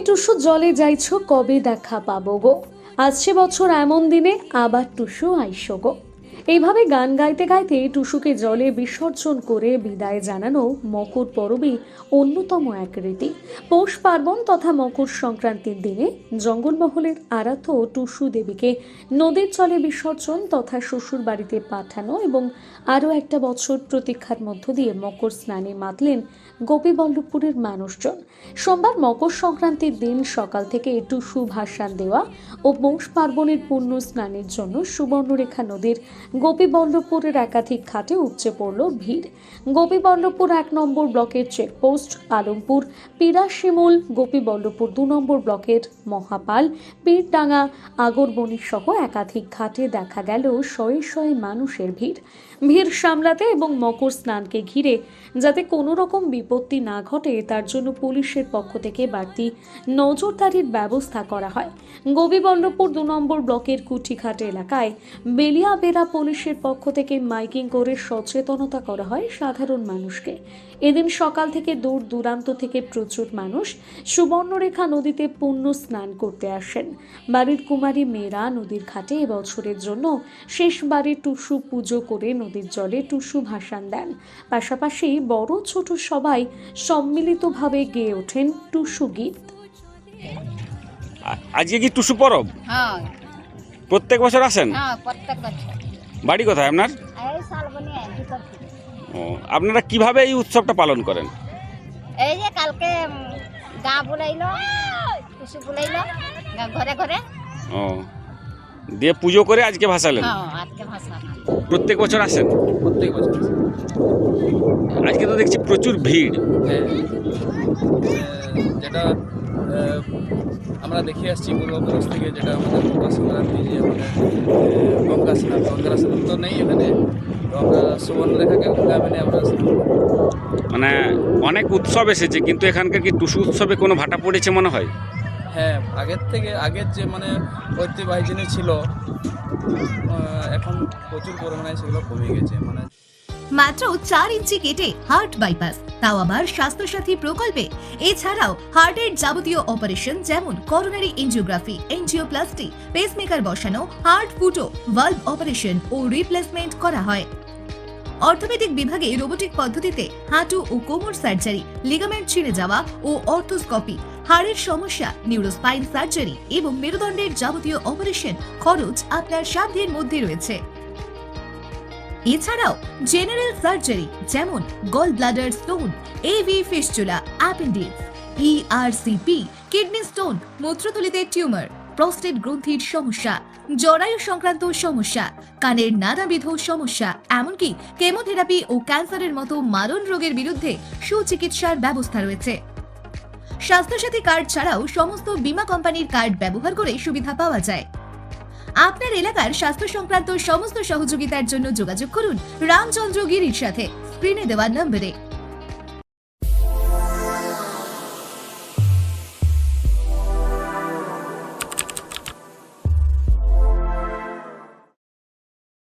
টুসু জলে যাইছো কবে দেখা পাবো গো, আসছে বছর এমন দিনে আবার টুসু আইসো গো। এইভাবে গান গাইতে গাইতে টুসুকে জলে বিসর্জন করে বিদায় জানানো মকর পরবই অন্যতম এক রীতি। পৌষ পার্বণ তথা মকর সংক্রান্তির দিনে জঙ্গলমহলের আরাধ্য টুসু দেবীকে নদীর জলে বিসর্জন তথা শ্বশুর বাড়িতে পাঠানো এবং আরও একটা বছর প্রতীক্ষার মধ্য দিয়ে মকর স্নানে মাতলেন গোপীবল্লভপুরের মানুষজন। সোমবার মকর সংক্রান্তির দিন সকাল থেকে টুসু ভাসান দেওয়া ও পৌষ পার্বণের পুণ্য স্নানের জন্য সুবর্ণরেখা নদীর গোপীবল্লভপুরের একাধিক ঘাটে উপচে পড়ল ভিড়। গোপীবল্লভপুর 1 নম্বর ব্লকের চেকপোস্ট, আলমপুর, পিরাশিমুল, গোপীবল্লভপুর 2 নম্বর ব্লকের মহাপাল, পীরডাঙ্গা, আগরবনি সহ একাধিক ঘাটে দেখা গেল শয়ে শয়ে মানুষের ভিড় সামলাতে এবং মকর স্নানকে ঘিরে যাতে কোনো রকম বিপত্তি না ঘটে তার জন্য পুলিশের পক্ষ থেকে বাড়তি নজরদারির ব্যবস্থা করা হয়। গোপীবল্লভপুর 2 নম্বর ব্লকের কুঠিঘাট এলাকায় বেলিয়াবেড়া পুলিশের পক্ষ থেকে মাইকিং করে সচেতনতা করা হয় সাধারণ মানুষকে। এদিন সকাল থেকে দূর দূরান্ত থেকে প্রচুর মানুষ সুবর্ণরেখা নদীতে পুণ্য স্নান করতে আসেন। বাড়ির কুমারী মেয়েরা নদীর ঘাটে এবছরের জন্য শেষবারে টুসু পুজো করে নদীর জলে টুসু ভাসান দেন। পাশাপাশি বড় ছোট সবাই সম্মিলিতভাবে গেয়ে ওঠেন টুসু গীত। আজকে কি টুসু পরব? হ্যাঁ প্রত্যেক বছর আসেন? হ্যাঁ প্রত্যেক বছর। বাড়ি কোথায় আপনার? এই শালবনি ভিতর থেকে। ও, আপনারা কিভাবে এই উৎসবটা পালন করেন? এই যে কালকে গা বুলাইলো, টুসু বুলাইলো ঘরে ঘরে। ও, দিয়ে পুজো করে আজকে ভাসালেন? হ্যাঁ আজকে ভাষা। প্রত্যেক বছর আসেন? প্রত্যেক বছর। আজকে তো দেখছি প্রচুর ভিড়। হ্যাঁ, যেটা আমরা দেখে আসছি পূর্বপুরুষ থেকে, যেটা আমাদের মকর সংক্রান্তি, যে আমাদের গঙ্গা স্নান তো নেই এখানে, তো আমরা সুবর্ণরেখাকে গঙ্গা মেনে আমরা স্নান করি। মানে অনেক উৎসব এসেছে, কিন্তু এখানকার কি টুসু উৎসবে কোনো ভাটা পড়েছে মনে হয়? হ্যাঁ, আগের যে মানে ঐতিহ্যবাহী জিনিস ছিল, এখন প্রচুর পরিমাণে সেগুলো কমে গেছে। মানে মাত্র 4 ইঞ্চি কেটে হার্ট বাইপাস, তাও আবার স্বাস্থ্যসাথী প্রকল্পে। এছাড়াও হার্টের যাবতীয় অপারেশন যেমন করোনারি এনজিওগ্রাফি, এনজিওপ্লাস্টি, পেসমেকার বসানো, হার্ট ফুটো, ভালভ অপারেশন ও রিপ্লেসমেন্ট করা হয়। অর্থোপেডিক বিভাগে রোবোটিক পদ্ধতিতে হাঁটু ও কোমর সার্জারি, লিগামেন্ট ছিঁড়ে যাওয়া ও অর্থোস্কোপি, হাড়ের সমস্যা, নিউরোস্পাইন সার্জারি এবং মেরুদণ্ডের যাবতীয় অপারেশন খরচ আপনার সাধ্যের মধ্যে রয়েছে। এছাড়াও জেনারেল সার্জারি যেমন gall bladder stone, AV fistula, appendix, ERCP, kidney stone, মূত্রথলিতে টিউমার, প্রস্টেট গ্রন্থির সমস্যা, জরায়ু সংক্রান্ত সমস্যা, কানের নানাবিধ সমস্যা, এমনকি কেমোথেরাপি ও ক্যান্সারের মতো মারণ রোগের বিরুদ্ধে সুচিকিৎসার ব্যবস্থা রয়েছে। স্বাস্থ্যসাথী কার্ড ছাড়াও সমস্ত বীমা কোম্পানির কার্ড ব্যবহার করে সুবিধা পাওয়া যায়। আপনার এলাকার স্বাস্থ্য সংক্রান্ত সমস্ত সহযোগিতার জন্য যোগাযোগ করুন রামচন্দ্র গিরির সাথে স্ক্রিনে দেওয়া নম্বরে।